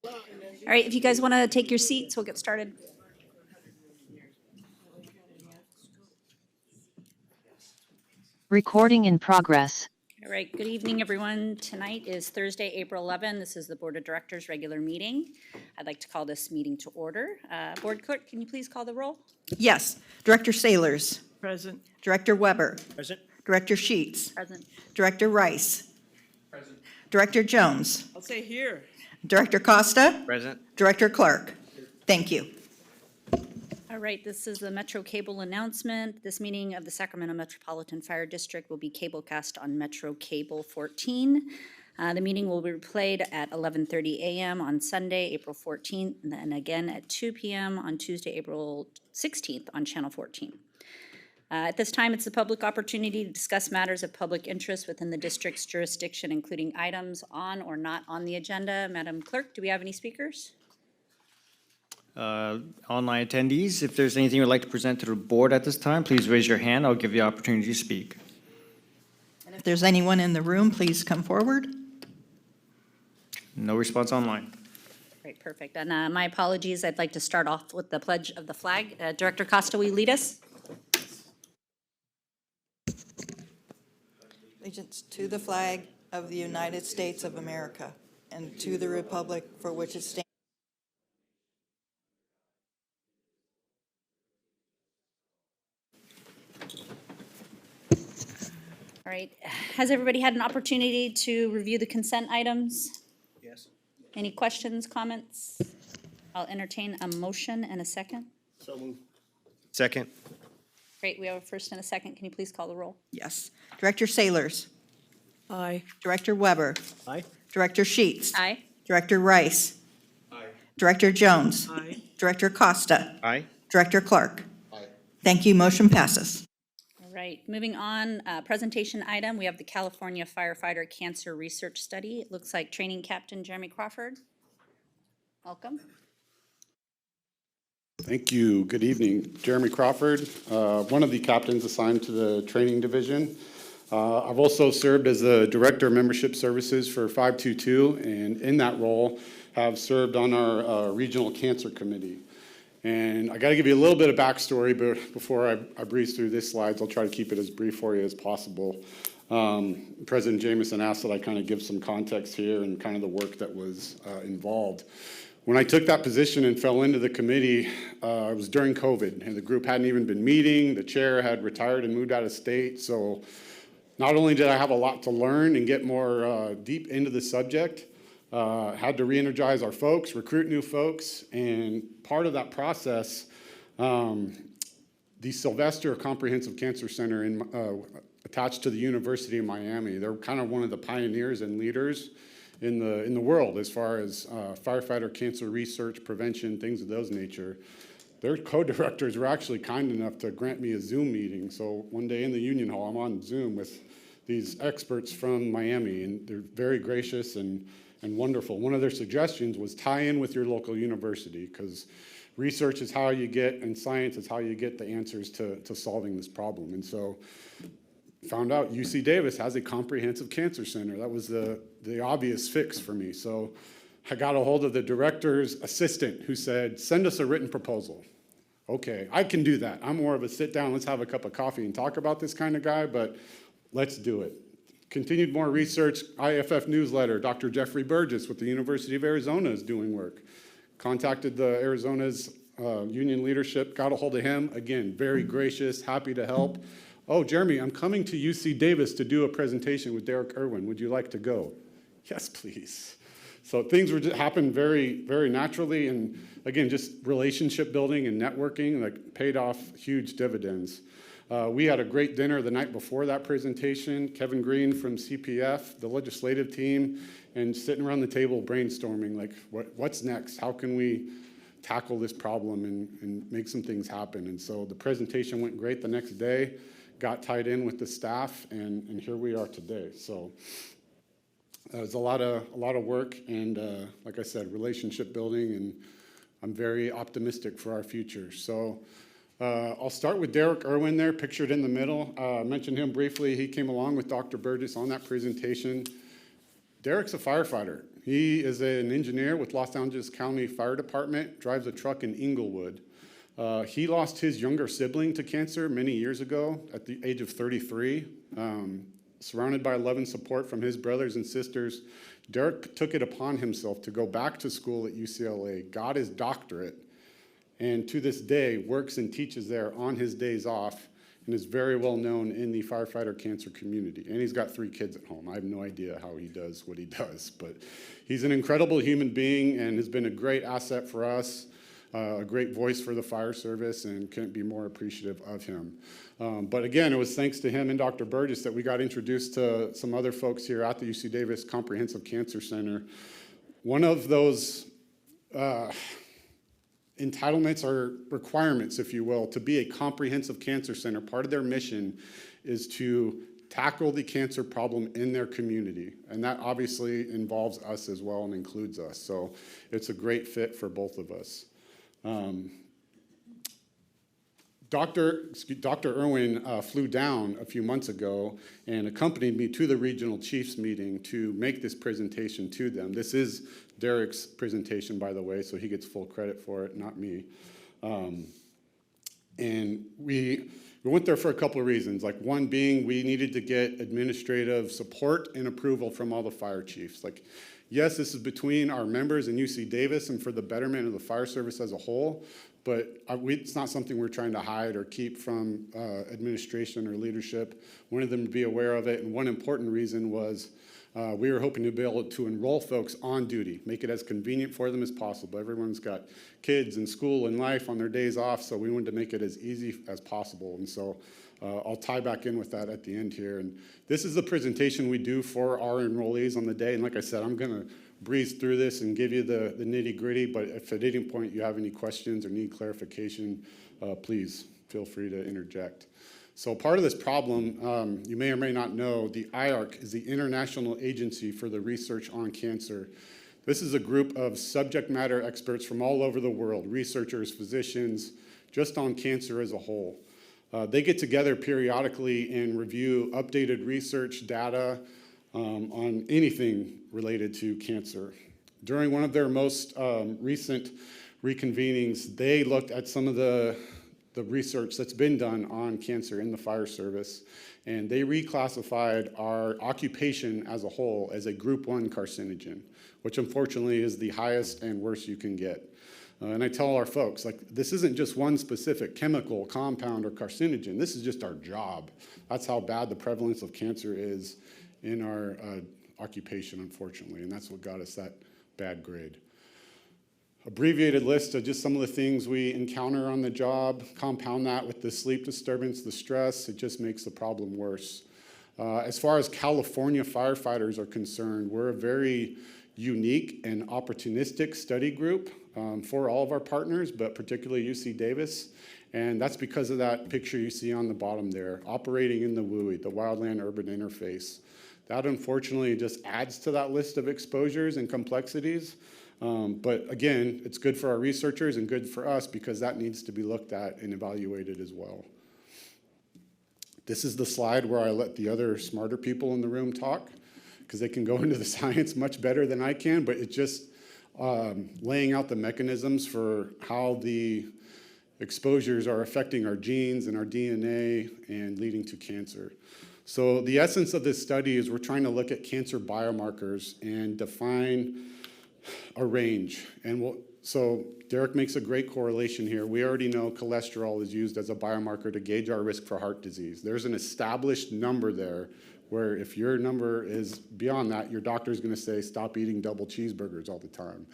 All right, if you guys want to take your seats, we'll get started. Recording in progress. All right, good evening, everyone. Tonight is Thursday, April 11. This is the Board of Directors regular meeting. I'd like to call this meeting to order. Board Clerk, can you please call the roll? Yes. Director Sailors. Present. Director Weber. Present. Director Sheets. Present. Director Rice. Present. Director Jones. I'll say here. Director Costa. Present. Director Clark. Thank you. All right, this is the Metro Cable announcement. This meeting of the Sacramento Metropolitan Fire District will be cablecast on Metro Cable 14. The meeting will be replayed at 11:30 a.m. on Sunday, April 14th, and then again at 2 p.m. on Tuesday, April 16th on Channel 14. At this time, it's a public opportunity to discuss matters of public interest within the district's jurisdiction, including items on or not on the agenda. Madam Clerk, do we have any speakers? Online attendees, if there's anything you'd like to present to the board at this time, please raise your hand. I'll give you the opportunity to speak. And if there's anyone in the room, please come forward. No response online. Great, perfect. And my apologies, I'd like to start off with the pledge of the flag. Director Costa, will you lead us? Allegiance to the flag of the United States of America and to the republic for which it stands. All right, has everybody had an opportunity to review the consent items? Yes. Any questions, comments? I'll entertain a motion and a second. So moved. Second. Great, we have a first and a second. Can you please call the roll? Yes. Director Sailors. Aye. Director Weber. Aye. Director Sheets. Aye. Director Rice. Aye. Director Jones. Aye. Director Costa. Aye. Director Clark. Thank you. Motion passes. All right, moving on, presentation item, we have the California Firefighter Cancer Research Study. It looks like Training Captain Jeremy Crawford. Welcome. Thank you. Good evening. Jeremy Crawford, one of the captains assigned to the training division. I've also served as the Director of Membership Services for 522, and in that role have served on our Regional Cancer Committee. And I got to give you a little bit of backstory before I breeze through this slides. I'll try to keep it as brief for you as possible. President Jameson asked that I kind of give some context here and kind of the work that was involved. When I took that position and fell into the committee, it was during COVID, and the group hadn't even been meeting. The chair had retired and moved out of state. So not only did I have a lot to learn and get more deep into the subject, had to re-energize our folks, recruit new folks, and part of that process, the Sylvester Comprehensive Cancer Center attached to the University of Miami, they're kind of one of the pioneers and leaders in the world as far as firefighter cancer research, prevention, things of those nature. Their co-directors were actually kind enough to grant me a Zoom meeting. So one day in the Union Hall, I'm on Zoom with these experts from Miami, and they're very gracious and wonderful. One of their suggestions was tie in with your local university, because research is how you get, and science is how you get the answers to solving this problem. And so found out UC Davis has a comprehensive cancer center. That was the obvious fix for me. So I got a hold of the director's assistant who said, send us a written proposal. Okay, I can do that. I'm more of a sit down, let's have a cup of coffee and talk about this kind of guy, but let's do it. Continued more research, IFF newsletter, Dr. Jeffrey Burgess with the University of Arizona is doing work. Contacted the Arizona's union leadership, got a hold of him. Again, very gracious, happy to help. Oh, Jeremy, I'm coming to UC Davis to do a presentation with Derek Irwin. Would you like to go? Yes, please. So things were just happened very, very naturally. And again, just relationship building and networking that paid off huge dividends. We had a great dinner the night before that presentation. Kevin Green from CPF, the legislative team, and sitting around the table brainstorming, like, what's next? How can we tackle this problem and make some things happen? And so the presentation went great the next day, got tied in with the staff, and here we are today. So it was a lot of work, and like I said, relationship building, and I'm very optimistic for our future. So I'll start with Derek Irwin there, pictured in the middle. I mentioned him briefly. He came along with Dr. Burgess on that presentation. Derek's a firefighter. He is an engineer with Los Angeles County Fire Department, drives a truck in Inglewood. He lost his younger sibling to cancer many years ago at the age of 33. Surrounded by love and support from his brothers and sisters, Derek took it upon himself to go back to school at UCLA, got his doctorate, and to this day works and teaches there on his days off, and is very well known in the firefighter cancer community. And he's got 3 kids at home. I have no idea how he does what he does, but he's an incredible human being and has been a great asset for us, a great voice for the fire service, and couldn't be more appreciative of him. But again, it was thanks to him and Dr. Burgess that we got introduced to some other folks here at the UC Davis Comprehensive Cancer Center. One of those entitlements or requirements, if you will, to be a comprehensive cancer center, part of their mission is to tackle the cancer problem in their community. And that obviously involves us as well and includes us. So it's a great fit for both of us. Dr. Irwin flew down a few months ago and accompanied me to the regional chiefs meeting to make this presentation to them. This is Derek's presentation, by the way, so he gets full credit for it, not me. And we went there for a couple of reasons. Like, one being we needed to get administrative support and approval from all the fire chiefs. Like, yes, this is between our members and UC Davis and for the betterment of the fire service as a whole, but it's not something we're trying to hide or keep from administration or leadership. Wanted them to be aware of it, and one important reason was we were hoping to be able to enroll folks on duty, make it as convenient for them as possible. Everyone's got kids and school and life on their days off, so we wanted to make it as easy as possible. And so I'll tie back in with that at the end here. And this is the presentation we do for our enrollees on the day. And like I said, I'm going to breeze through this and give you the nitty-gritty, but if at any point you have any questions or need clarification, please feel free to interject. So part of this problem, you may or may not know, the IARC is the International Agency for the Research on Cancer. This is a group of subject matter experts from all over the world, researchers, physicians, just on cancer as a whole. They get together periodically and review updated research data on anything related to cancer. During one of their most recent reconvenings, they looked at some of the research that's been done on cancer in the fire service, and they reclassified our occupation as a whole as a group 1 carcinogen, which unfortunately is the highest and worst you can get. And I tell our folks, like, this isn't just one specific chemical, compound, or carcinogen. This is just our job. That's how bad the prevalence of cancer is in our occupation, unfortunately, and that's what got us that bad grade. Abbreviated list of just some of the things we encounter on the job. Compound that with the sleep disturbance, the stress, it just makes the problem worse. As far as California firefighters are concerned, we're a very unique and opportunistic study group for all of our partners, but particularly UC Davis. And that's because of that picture you see on the bottom there, operating in the WUI, the wildland-urban interface. That unfortunately just adds to that list of exposures and complexities. But again, it's good for our researchers and good for us because that needs to be looked at and evaluated as well. This is the slide where I let the other smarter people in the room talk because they can go into the science much better than I can, but it's just laying out the mechanisms for how the exposures are affecting our genes and our DNA and leading to cancer. So the essence of this study is we're trying to look at cancer biomarkers and define a range. And so Derek makes a great correlation here. We already know cholesterol is used as a biomarker to gauge our risk for heart disease. There's an established number there where if your number is beyond that, your doctor is going to say, stop eating double cheeseburgers all the time.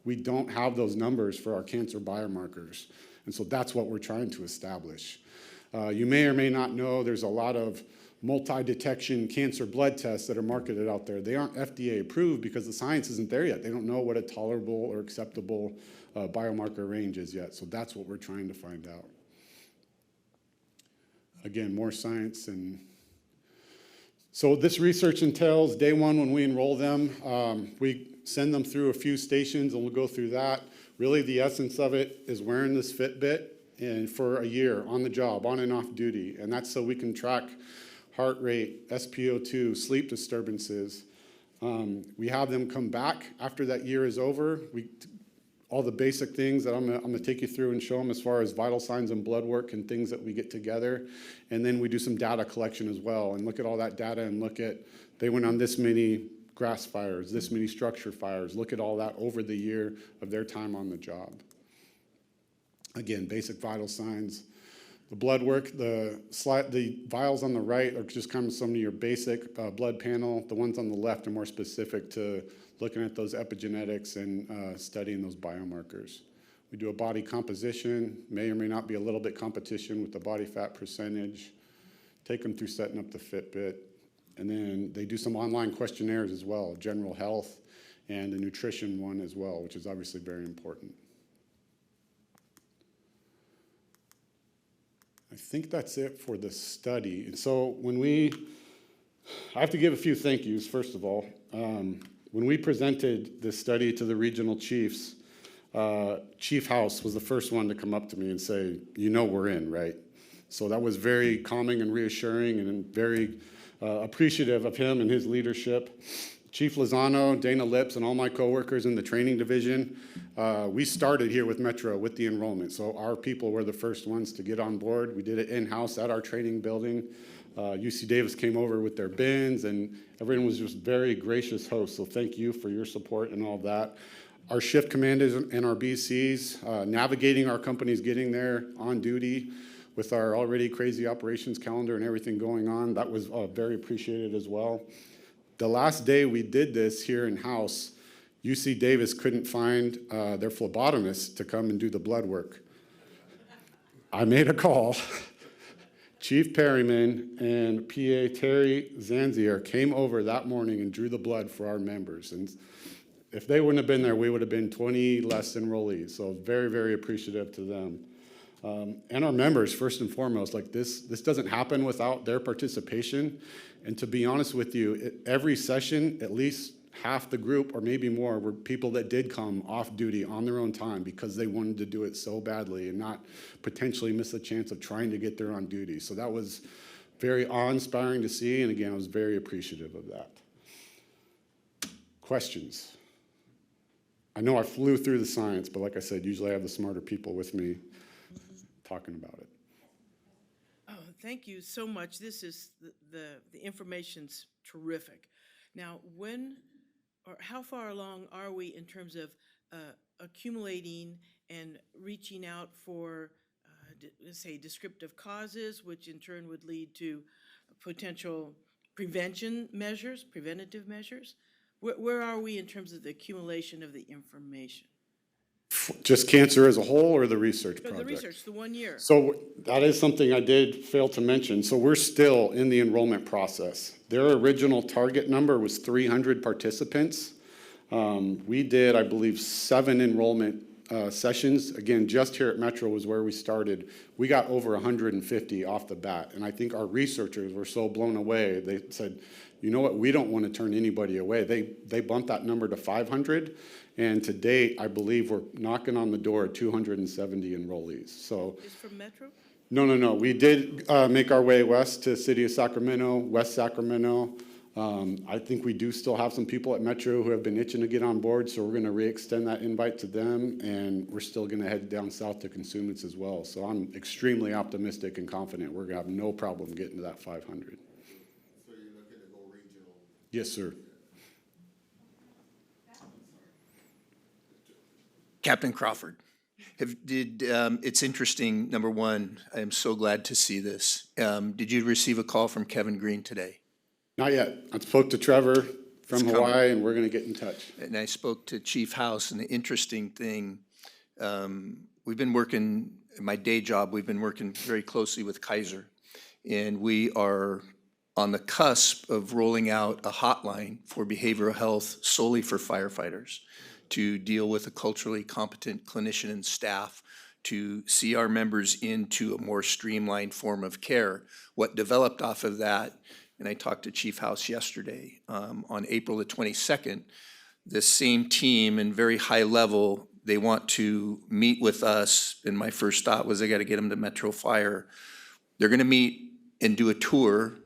We don't have those numbers for our cancer biomarkers. And so that's what we're trying to establish. You may or may not know there's a lot of multi-detection cancer blood tests that are marketed out there. They aren't FDA approved because the science isn't there yet. They don't know what a tolerable or acceptable biomarker range is yet. So that's what we're trying to find out. Again, more science. And so this research entails day one when we enroll them, we send them through a few stations and we'll go through that. Really the essence of it is wearing this Fitbit and for a year on the job, on and off duty. And that's so we can track heart rate, SpO2, sleep disturbances, We have them come back after that year is over. All the basic things that I'm gonna take you through and show them as far as vital signs and blood work and things that we get together. And then we do some data collection as well and look at all that data and look at, they went on this many grass fires, this many structure fires, look at all that over the year of their time on the job. Again, basic vital signs. The blood work, the vials on the right are just kind of some of your basic blood panel. The ones on the left are more specific to looking at those epigenetics and studying those biomarkers. We do a body composition, may or may not be a little bit competition with the body fat percentage. Take them through setting up the Fitbit. And then they do some online questionnaires as well, general health and a nutrition one as well, which is obviously very important. I think that's it for the study. And so I have to give a few thank yous, first of all. When we presented this study to the regional chiefs, Chief House was the first one to come up to me and say, you know we're in, right? So that was very calming and reassuring and very appreciative of him and his leadership. Chief Lozano, Dana Lips, and all my coworkers in the training division, we started here with Metro with the enrollment. So our people were the first ones to get on board. We did it in-house at our training building. UC Davis came over with their bins, and everyone was just very gracious hosts. So thank you for your support and all that. Our shift commanders and our BCs, navigating our companies getting there on duty with our already crazy operations calendar and everything going on, that was very appreciated as well. The last day we did this here in-house, UC Davis couldn't find their phlebotomist to come and do the blood work. I made a call. Chief Perryman and PA Terry Zanzier came over that morning and drew the blood for our members. And if they wouldn't have been there, we would have been 20 less enrollees. So very, very appreciative to them. And our members, first and foremost, like this doesn't happen without their participation. And to be honest with you, every session, at least half the group or maybe more were people that did come off duty on their own time because they wanted to do it so badly and not potentially miss a chance of trying to get there on duty. So that was very awe-inspiring to see, and again, I was very appreciative of that. Questions? I know I flew through the science, but like I said, usually I have the smarter people with me talking about it. Oh, thank you so much. This is, the information's terrific. Now, how far along are we in terms of accumulating and reaching out for, let's say, descriptive causes, which in turn would lead to potential preventative measures? Where are we in terms of the accumulation of the information? Just cancer as a whole or the research project? The research, the 1 year. So that is something I did fail to mention. So we're still in the enrollment process. Their original target number was 300 participants. We did, I believe, 7 enrollment sessions. Again, just here at Metro was where we started. We got over 150 off the bat. And I think our researchers were so blown away. They said, you know what, we don't want to turn anybody away. They bumped that number to 500. And to date, I believe we're knocking on the door at 270 enrollees. So, Is from Metro? No. We did make our way west to City of Sacramento, West Sacramento. I think we do still have some people at Metro who have been itching to get on board, so we're going to re-extend that invite to them, and we're still going to head down south to Consuments as well. So I'm extremely optimistic and confident we're going to have no problem getting to that 500. So you're looking to go regional? Yes, sir. Captain Crawford, it's interesting, number one, I am so glad to see this. Did you receive a call from Kevin Green today? Not yet. I spoke to Trevor from It's Hawaii, coming. and we're going to get in touch. And I spoke to Chief House, and the interesting thing, we've been working, in my day job, we've been working very closely with Kaiser. And we are on the cusp of rolling out a hotline for behavioral health solely for firefighters, to deal with a culturally competent clinician and staff, to see our members into a more streamlined form of care. What developed off of that, and I talked to Chief House yesterday, on April the 22nd, this same team in very high level, they want to meet with us, and my first thought was I gotta get them to Metro Fire. They're gonna meet and do a tour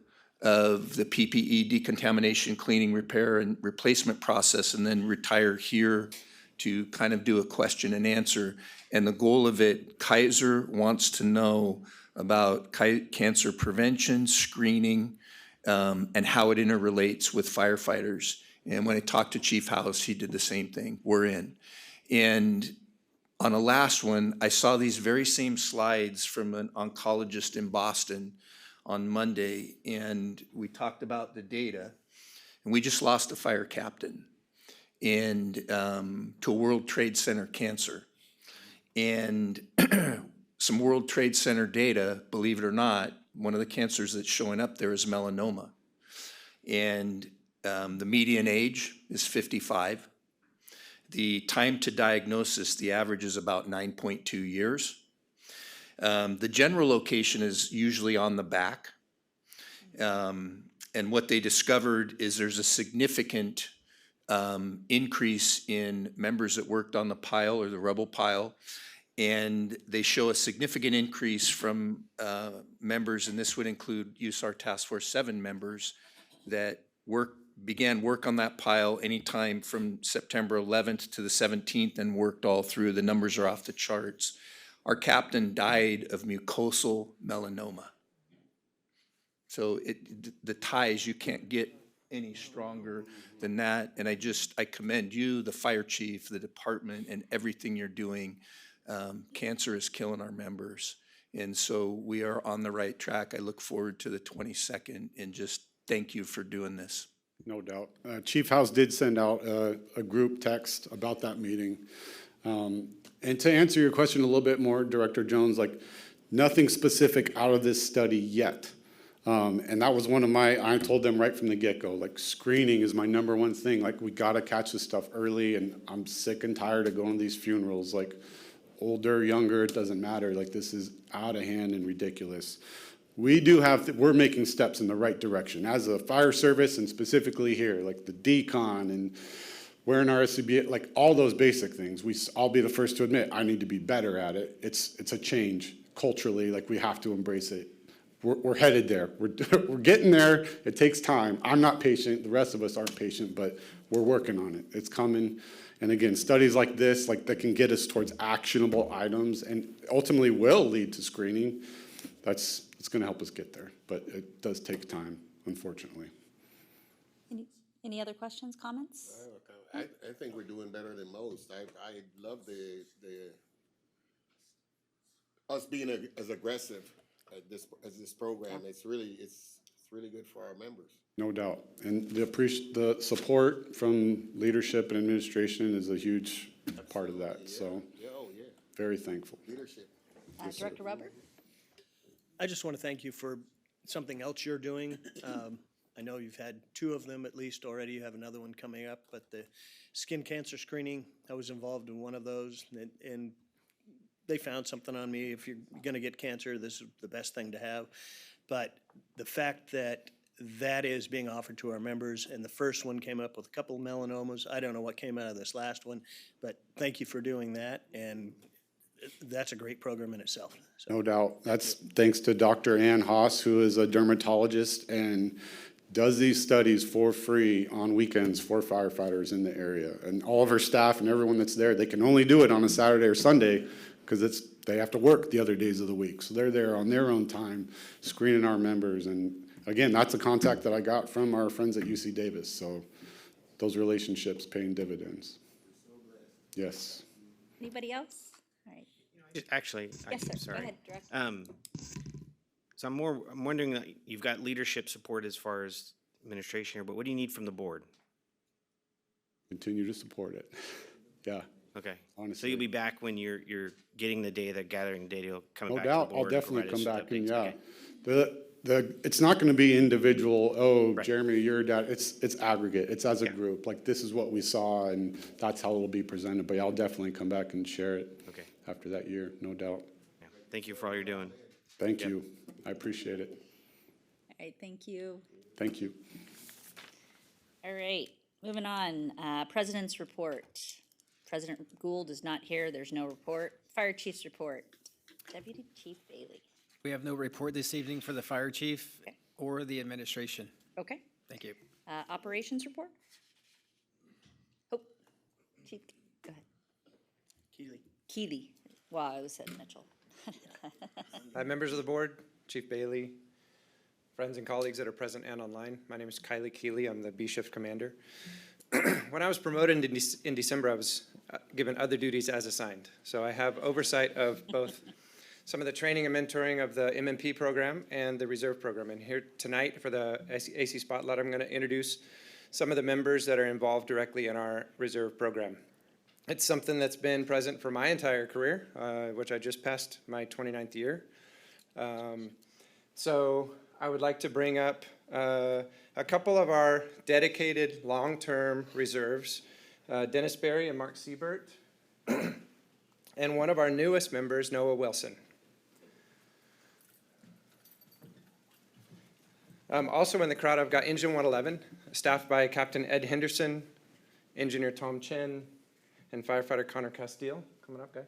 of the PPE decontamination, cleaning, repair, and replacement process, and then retire here to kind of do a question and answer. And the goal of it, Kaiser wants to know about cancer prevention, screening, and how it interrelates with firefighters. And when I talked to Chief House, he did the same thing. We're in. And on the last one, I saw these very same slides from an oncologist in Boston on Monday, and we talked about the data. And we just lost a fire captain and to World Trade Center cancer. And some World Trade Center data, believe it or not, one of the cancers that's showing up there is melanoma. And the median age is 55. The time to diagnosis, the average is about 9.2 years. The general location is usually on the back. And what they discovered is there's a significant increase in members that worked on the pile or the rubble pile. And they show a significant increase from members, and this would include USAR Task Force 7 members that began work on that pile anytime from September 11th to the 17th and worked all through. The numbers are off the charts. Our captain died of mucosal melanoma. So the ties, you can't get any stronger than that. And I commend you, the fire chief, the department, and everything you're doing. Cancer is killing our members. And so we are on the right track. I look forward to the 22nd, and just thank you for doing this. No doubt. Chief House did send out a group text about that meeting. And to answer your question a little bit more, Director Jones, like nothing specific out of this study yet. And that was I told them right from the get-go, like screening is my number one thing. Like we gotta catch this stuff early, and I'm sick and tired of going to these funerals. Like older, younger, it doesn't matter. Like this is out of hand and ridiculous. We're making steps in the right direction as a fire service, and specifically here, like the decon and wearing our SCBA, like all those basic things. I'll be the first to admit I need to be better at it. It's a change culturally. Like we have to embrace it. We're headed there. We're getting there. It takes time. I'm not patient. The rest of us aren't patient, but we're working on it. It's coming. And again, studies like this, like that can get us towards actionable items and ultimately will lead to screening. It's going to help us get there, but it does take time, unfortunately. Any other questions, comments? I think we're doing better than most. I love us being as aggressive as this program. It's really good for our members. No doubt. And the support from leadership and administration is a huge part of that. So very thankful. Leadership. Director Robert? I just want to thank you for something else you're doing. I know you've had 2 of them at least already. You have another one coming up, but the skin cancer screening, I was involved in one of those, and they found something on me. If you're going to get cancer, this is the best thing to have. But the fact that that is being offered to our members, and the first one came up with a couple of melanomas. I don't know what came out of this last one, but thank you for doing that, and that's a great program in itself. So. No doubt. That's thanks to Dr. Ann Haas, who is a dermatologist and does these studies for free on weekends for firefighters in the area. And all of her staff and everyone that's there, they can only do it on a Saturday or Sunday because they have to work the other days of the week. So they're there on their own time screening our members. And again, that's a contact that I got from our friends at UC Davis. So those relationships paying dividends. Yes. Anybody else? All right. Actually, Yes, I'm sir. Go sorry. ahead, Director. So I'm wondering, you've got leadership support as far as administration here, but what do you need from the board? Continue to support it. Yeah. Okay. Honestly. So you'll be back when you're getting the data, gathering data, you'll come No back to the doubt, board. I'll and definitely provide come us back and, updates. yeah. Okay. It's not gonna be individual, Right. Jeremy, you're dad, it's aggregate, it's as a group, like this is what we saw and that's how it'll be presented, but I'll definitely come back and share it Okay. after that year, no doubt. Yeah. Thank you for all you're doing. Thank Yep. you, I appreciate it, All right, thank you. thank you. All right, moving on. President's report. President Gould is not here. There's no report. Fire Chief's report. Deputy Chief Bailey. We have no report this evening for the fire chief. Okay. or the administration. Okay. Thank you. Operations report? Oh, Chief, go ahead. Keely. Keely. Well, I said Mitchell. Hi, members of the board, Chief Bailey, friends and colleagues that are present and online. My name is Kylie Keeley. I'm the B Shift Commander. When I was promoted in December, I was given other duties as assigned. So I have oversight of both some of the training and mentoring of the MMP program and the reserve program. And here tonight for the AC Spotlight, I'm going to introduce some of the members that are involved directly in our reserve program. It's something that's been present for my entire career, which I just passed my 29th year. So I would like to bring up a couple of our dedicated long-term reserves, Dennis Berry and Mark Siebert, and one of our newest members, Noah Wilson. Also in the crowd, I've got Engine 111, staffed by Captain Ed Henderson, Engineer Tom Chen, and Firefighter Connor Castile. Coming up, guys.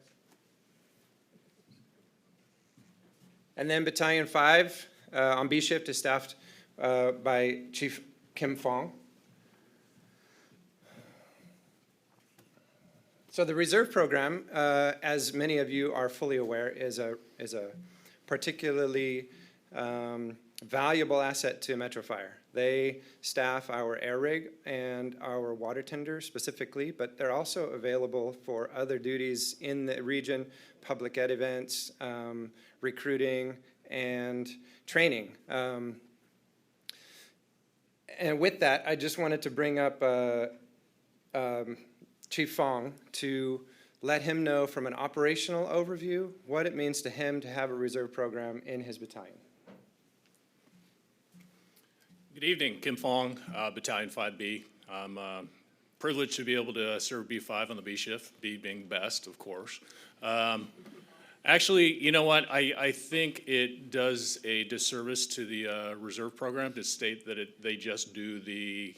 And then Battalion 5 on B Shift is staffed by Chief Kim Fong. So the reserve program, as many of you are fully aware, is a particularly valuable asset to Metro Fire. They staff our air rig and our water tender specifically, but they're also available for other duties in the region, public ed events, recruiting, and training. And with that, I just wanted to bring up Chief Fong to let him know from an operational overview what it means to him to have a reserve program in his battalion. Good evening, Kim Fong, Battalion 5B. I'm privileged to be able to serve B5 on the B shift, B being best, of course. Actually, you know what? I think it does a disservice to the reserve program to state that they just do the,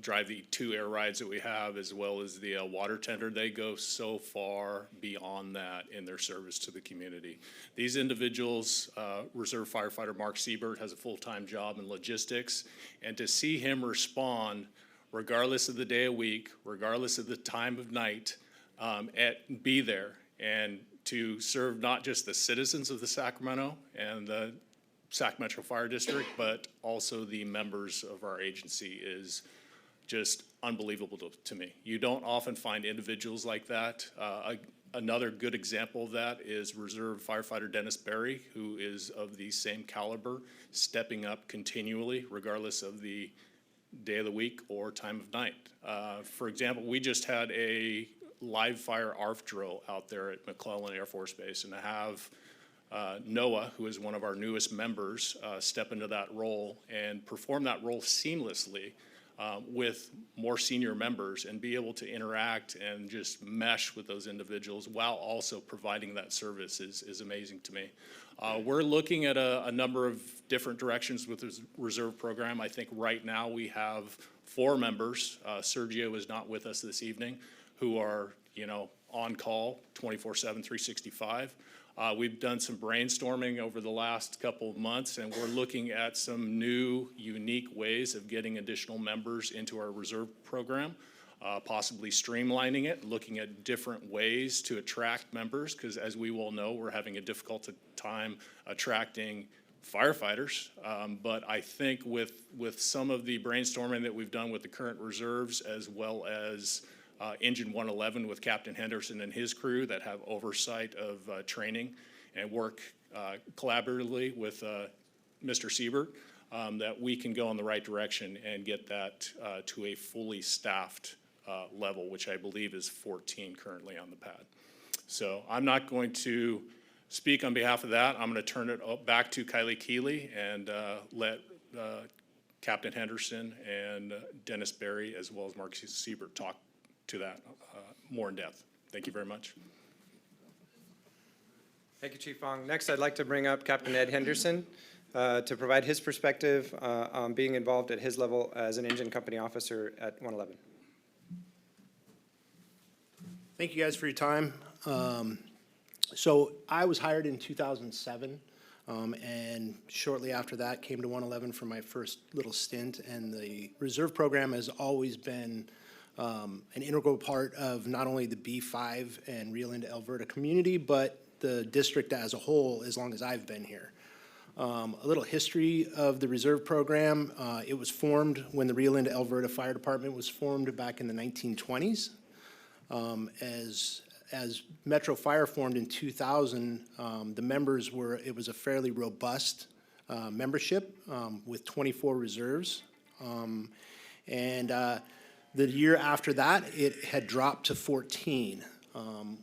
drive the 2 air rides that we have as well as the water tender. They go so far beyond that in their service to the community. These individuals, Reserve Firefighter Mark Siebert has a full-time job in logistics, and to see him respond regardless of the day of week, regardless of the time of night, be there and to serve not just the citizens of the Sacramento and the Sac Metro Fire District, but also the members of our agency is just unbelievable to me. You don't often find individuals like that. Another good example of that is Reserve Firefighter Dennis Berry, who is of the same caliber, stepping up continually, regardless of the day of the week or time of night. For example, we just had a live fire ARF drill out there at McClellan Air Force Base, and to have Noah, who is one of our newest members, step into that role and perform that role seamlessly with more senior members and be able to interact and just mesh with those individuals while also providing that service is amazing to me. We're looking at a number of different directions with the reserve program. I think right now we have 4 members. Sergio is not with us this evening, who are, on call 24/7, 365. We've done some brainstorming over the last couple of months, and we're looking at some new, unique ways of getting additional members into our reserve program, possibly streamlining it, looking at different ways to attract members, because as we well know, we're having a difficult time attracting firefighters. But I think with some of the brainstorming that we've done with the current reserves, as well as Engine 111 with Captain Henderson and his crew that have oversight of training and work collaboratively with Mr. Siebert, that we can go in the right direction and get that to a fully staffed level, which I believe is 14 currently on the pad. So I'm not going to speak on behalf of that. I'm going to turn it back to Kylie Keeley and let Captain Henderson and Dennis Berry, as well as Mark Siebert, talk to that more in depth. Thank you very much. Thank you, Chief Fong. Next, I'd like to bring up Captain Ed Henderson to provide his perspective on being involved at his level as an engine company officer at 111. Thank you guys for your time. So I was hired in 2007 And shortly after that, came to 111 for my first little stint. And the reserve program has always been an integral part of not only the B5 and Rio Linda Alberta community, but the district as a whole, as long as I've been here. A little history of the reserve program. It was formed when the Rio Linda Alberta Fire Department was formed back in the 1920s. As Metro Fire formed in 2000, the members were, it was a fairly robust membership with 24 reserves. The year after that, it had dropped to 14.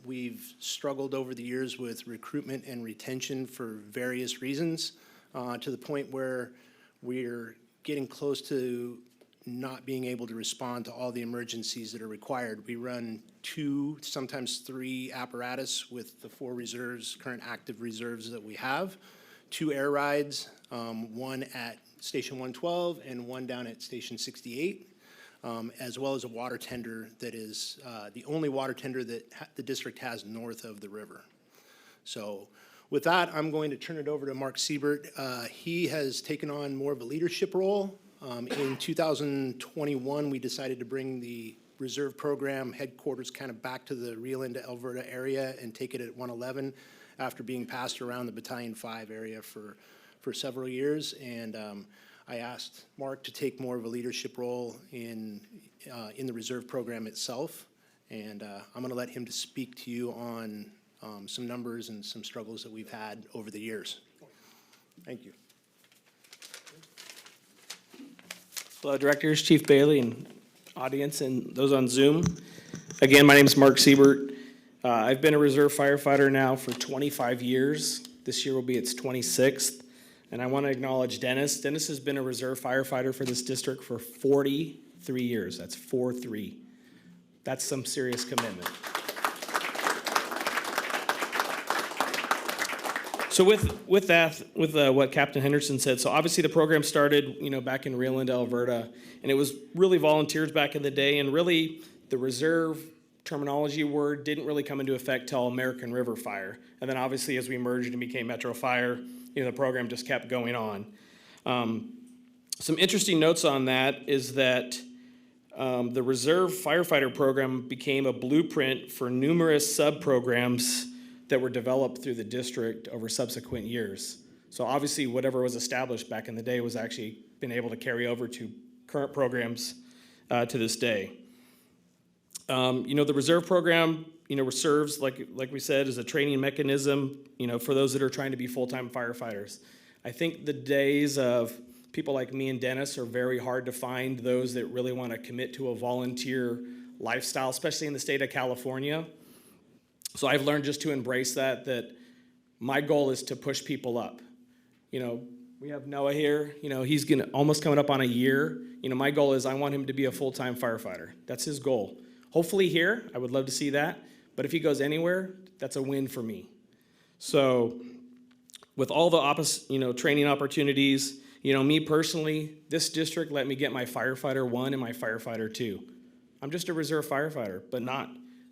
We've struggled over the years with recruitment and retention for various reasons, to the point where we're getting close to not being able to respond to all the emergencies that are required. We run 2, sometimes 3 apparatus with the 4 reserves, current active reserves that we have. 2 air rides, 1 at Station 112 and 1 down at Station 68. As well as a water tender that is the only water tender that the district has north of the river. So with that, I'm going to turn it over to Mark Siebert. He has taken on more of a leadership role. In 2021, we decided to bring the reserve program headquarters kind of back to the Rio Linda, Alberta area and take it at 111 after being passed around the Battalion 5 area for several years. And I asked Mark to take more of a leadership role in the reserve program itself, and I'm going to let him to speak to you on some numbers and some struggles that we've had over the years. Thank you. Hello, Directors, Chief Bailey, and audience, and those on Zoom. Again, my name is Mark Siebert. I've been a reserve firefighter now for 25 years. This year will be its 26th. And I want to acknowledge Dennis. Dennis has been a reserve firefighter for this district for 43 years. That's 4-3. That's some serious commitment. So with that, what Captain Henderson said, so obviously the program started, back in Rio Linda, Alberta, and it was really volunteers back in the day, and really the reserve terminology word didn't really come into effect till American River Fire. And then obviously as we merged and became Metro Fire, the program just kept going on. Some interesting notes on that is that the Reserve Firefighter Program became a blueprint for numerous sub-programs that were developed through the district over subsequent years. So obviously whatever was established back in the day was actually been able to carry over to current programs to this day. The Reserve Program serves, like we said, as a training mechanism, for those that are trying to be full-time firefighters. I think the days of people like me and Dennis are very hard to find, those that really want to commit to a volunteer lifestyle, especially in the state of California. So I've learned just to embrace that my goal is to push people up. We have Noah here, he's almost coming up on a year. My goal is I want him to be a full-time firefighter. That's his goal. Hopefully here, I would love to see that. But if he goes anywhere, that's a win for me. So with all the training opportunities, me personally, this district let me get my firefighter 1 and my firefighter 2. I'm just a reserve firefighter, but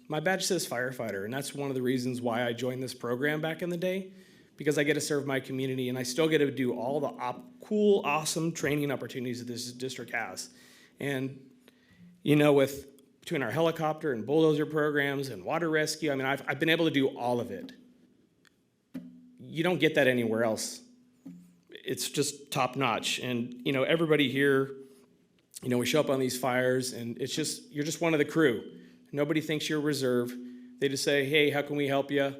my badge says firefighter, and that's one of the reasons why I joined this program back in the day, because I get to serve my community and I still get to do all the cool, awesome training opportunities that this district has. And, between our helicopter and bulldozer programs and water rescue, I've been able to do all of it. You don't get that anywhere else. It's just top notch. And, everybody here, we show up on these fires and you're just one of the crew. Nobody thinks you're a reserve. They just say, hey, how can we help you?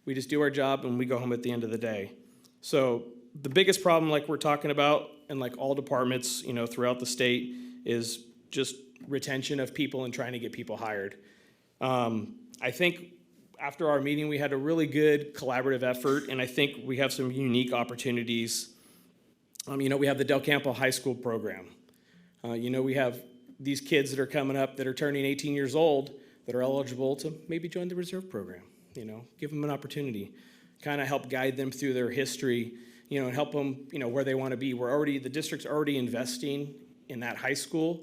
We just do our job and we go home at the end of the day. So the biggest problem, like we're talking about, and like all departments, throughout the state, is just retention of people and trying to get people hired. I think after our meeting, we had a really good collaborative effort, and I think we have some unique opportunities. We have the Del Campo High School program. We have these kids that are coming up that are turning 18 years old that are eligible to maybe join the reserve program, give them an opportunity, kind of help guide them through their history, and help them, where they want to be. The district's already investing in that high school.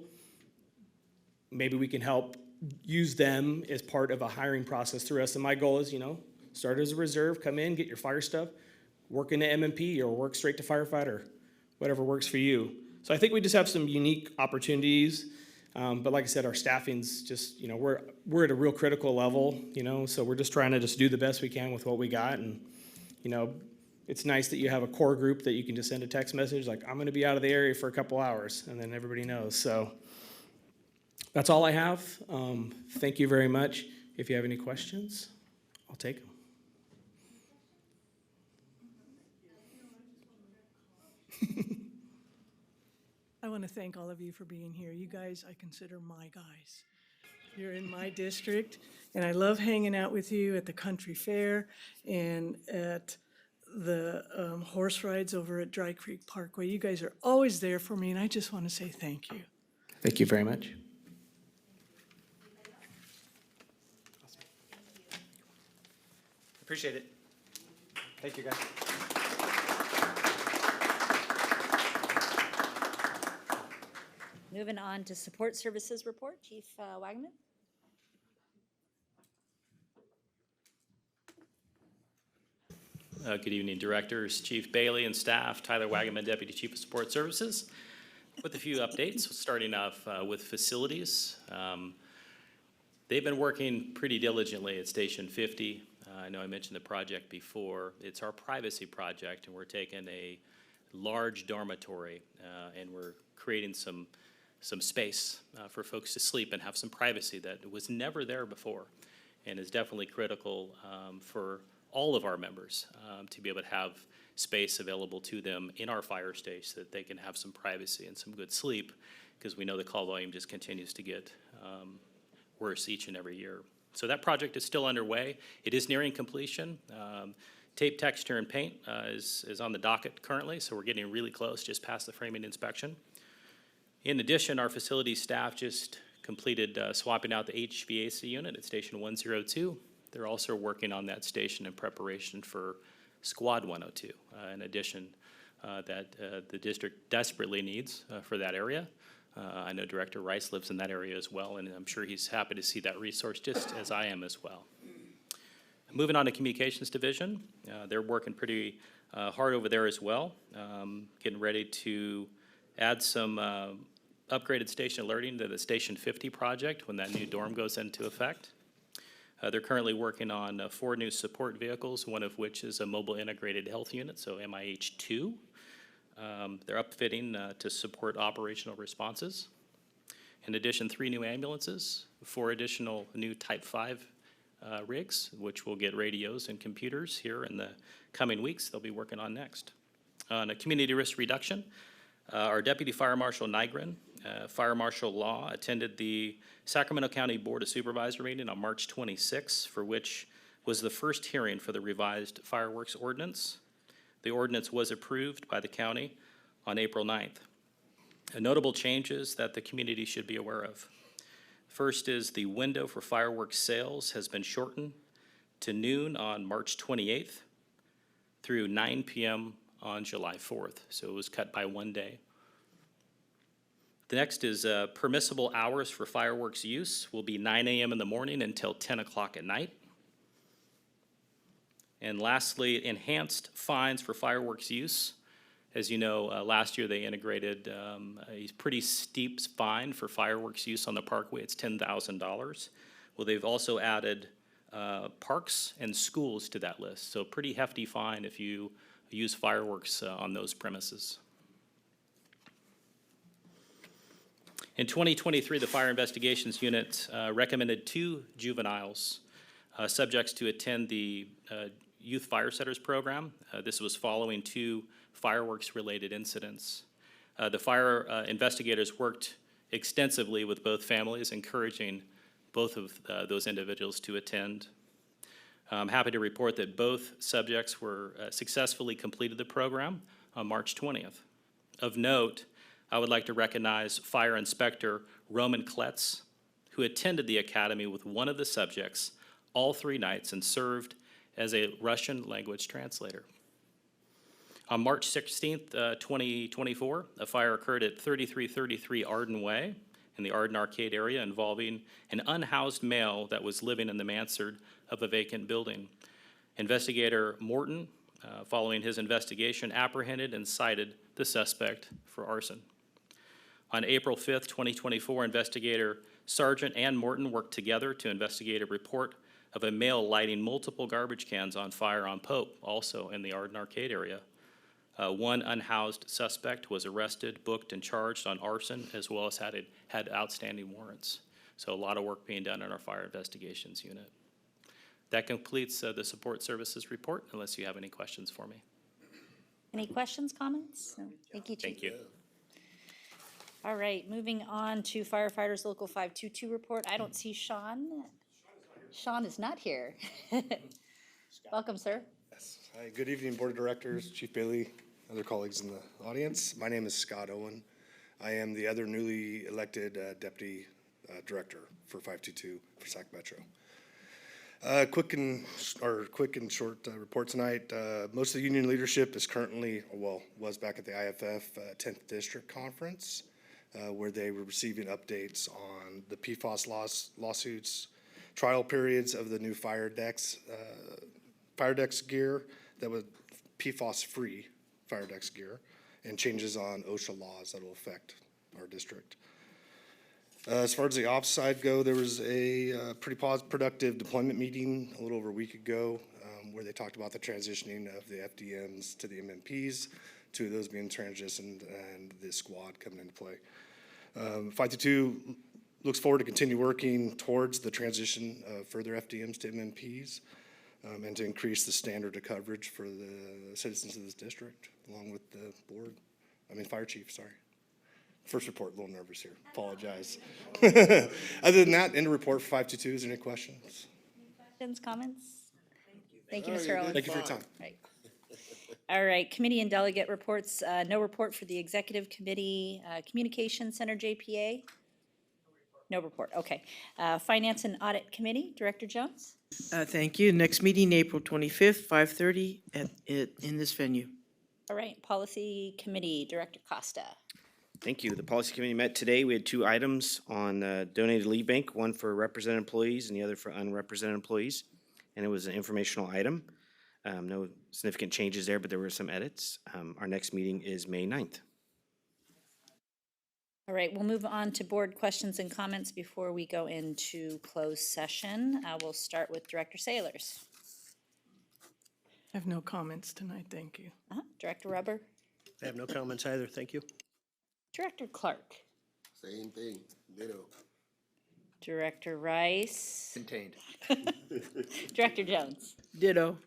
Maybe we can help use them as part of a hiring process through us. And my goal is, start as a reserve, come in, get your fire stuff, work into M&P or work straight to firefighter, whatever works for you. So I think we just have some unique opportunities. But like I said, our staffing's just, we're at a real critical level, so we're just trying to just do the best we can with what we got. And, it's nice that you have a core group that you can just send a text message like, I'm going to be out of the area for a couple hours, and then everybody knows. So that's all I have. Thank you very much. If you have any questions, I'll take them. I want to thank all of you for being here. You guys, I consider my guys. You're in my district, and I love hanging out with you at the country fair and at the horse rides over at Dry Creek Parkway. You guys are always there for me, and I just want to say thank you. Thank you very much. Appreciate it. Thank you, guys. Moving on to support services report, Chief Wagaman. Good evening, directors, Chief Bailey and staff, Tyler Wagaman, Deputy Chief of Support Services. With a few updates, starting off with facilities. They've been working pretty diligently at Station 50. I know I mentioned the project before. It's our privacy project, and we're taking a large dormitory and we're creating some space for folks to sleep and have some privacy that was never there before, and is definitely critical for all of our members to be able to have space available to them in our fire station so that they can have some privacy and some good sleep, because we know the call volume just continues to get worse each and every year. So that project is still underway. It is nearing completion. Tape, texture, and paint is on the docket currently, so we're getting really close, just past the framing inspection. In addition, our facility staff just completed swapping out the HVAC unit at Station 102. They're also working on that station in preparation for Squad 102, in addition that the district desperately needs for that area. I know Director Rice lives in that area as well, and I'm sure he's happy to see that resource, just as I am as well. Moving on to Communications Division, they're working pretty hard over there as well, getting ready to add some upgraded station alerting to the Station 50 project when that new dorm goes into effect. They're currently working on 4 new support vehicles, one of which is a mobile integrated health unit, so MIH2. They're upfitting to support operational responses. In addition, 3 new ambulances, 4 additional new Type 5 rigs, which will get radios and computers here in the coming weeks. They'll be working on next. On a community risk reduction, our Deputy Fire Marshal Nygren, Fire Marshal Law, attended the Sacramento County Board of Supervisor meeting on March 26, for which was the first hearing for the revised fireworks ordinance. The ordinance was approved by the county on April 9th. Notable changes that the community should be aware of. First is the window for fireworks sales has been shortened to noon on March 28th through 9 p.m. on July 4th, so it was cut by 1 day. The next is permissible hours for fireworks use will be 9 a.m. in the morning until 10 o'clock at night. And lastly, enhanced fines for fireworks use. As you know, last year they integrated a pretty steep fine for fireworks use on the parkway. It's $10,000. Well, they've also added parks and schools to that list. So pretty hefty fine if you use fireworks on those premises. In 2023, the Fire Investigations Unit recommended 2 juveniles subjects to attend the Youth Fire Setters Program. This was following 2 fireworks-related incidents. The fire investigators worked extensively with both families, encouraging both of those individuals to attend. I'm happy to report that both subjects were successfully completed the program on March 20th. Of note, I would like to recognize Fire Inspector Roman Kletz, who attended the academy with one of the subjects all 3 nights and served as a Russian language translator. On March 16th, 2024, a fire occurred at 3333 Arden Way in the Arden Arcade area involving an unhoused male that was living in the mansard of a vacant building. Investigator Morton Following his investigation, apprehended and cited the suspect for arson. On April 5th, 2024, investigator Sargent and Morton worked together to investigate a report of a male lighting multiple garbage cans on fire on Pope, also in the Arden Arcade area. One unhoused suspect was arrested, booked, and charged on arson, as well as had outstanding warrants. So a lot of work being done in our fire investigations unit. That completes the support services report, unless you have any questions for me. Any questions, comments? No. Thank you, Chief. Thank you. All right, moving on to firefighters local 522 report. I don't see Sean. Sean is not here. Welcome, sir. Hi, good evening, Board of Directors, Chief Bailey, other colleagues in the audience. My name is Scott Owen. I am the other newly elected Deputy Director for 522 for Sac Metro. Quick and short report tonight. Most of the union leadership is currently, was back at the IFF 10th District Conference, where they were receiving updates on the PFAS lawsuits, trial periods of the new fire decks gear that was PFAS-free fire decks gear, and changes on OSHA laws that will affect our district. As far as the ops side go, there was a pretty productive deployment meeting a little over a week ago where they talked about the transitioning of the FDMs to the MMPs, two of those being transitioned and the squad coming into play. 522 looks forward to continue working towards the transition of further FDMs to MMPs and to increase the standard of coverage for the citizens of this district, along with the fire chief, sorry. First report, a little nervous here, apologize. Other than that, end of report for 522, is there any questions? Questions, comments? Thank you, Mr. Owens. Thank you for your time. Right. All right, committee and delegate reports. No report for the executive committee. Communication Center JPA? No report, okay. Finance and Audit Committee, Director Jones? Thank you. Next meeting, April 25th, 5:30 in this venue. All right, Policy Committee, Director Costa. Thank you. The policy committee met today. We had 2 items on donated leave bank, one for represented employees and the other for unrepresented employees. And it was an informational item. No significant changes there, but there were some edits. Our next meeting is May 9th. All right, we'll move on to board questions and comments before we go into closed session. We'll start with Director Sailors. I have no comments tonight, thank you. Director Rubber? I have no comments either, thank you. Director Clark? Same thing, ditto. Director Rice? Contained. Director Jones? Ditto.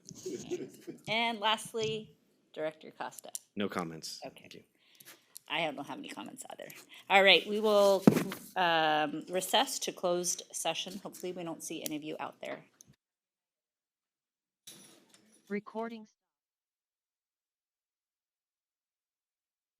And lastly, Director Costa. No comments. Okay. Thank you. I don't have any comments either. All right, we will recess to closed session. Hopefully we don't see any of you out there. Recordings.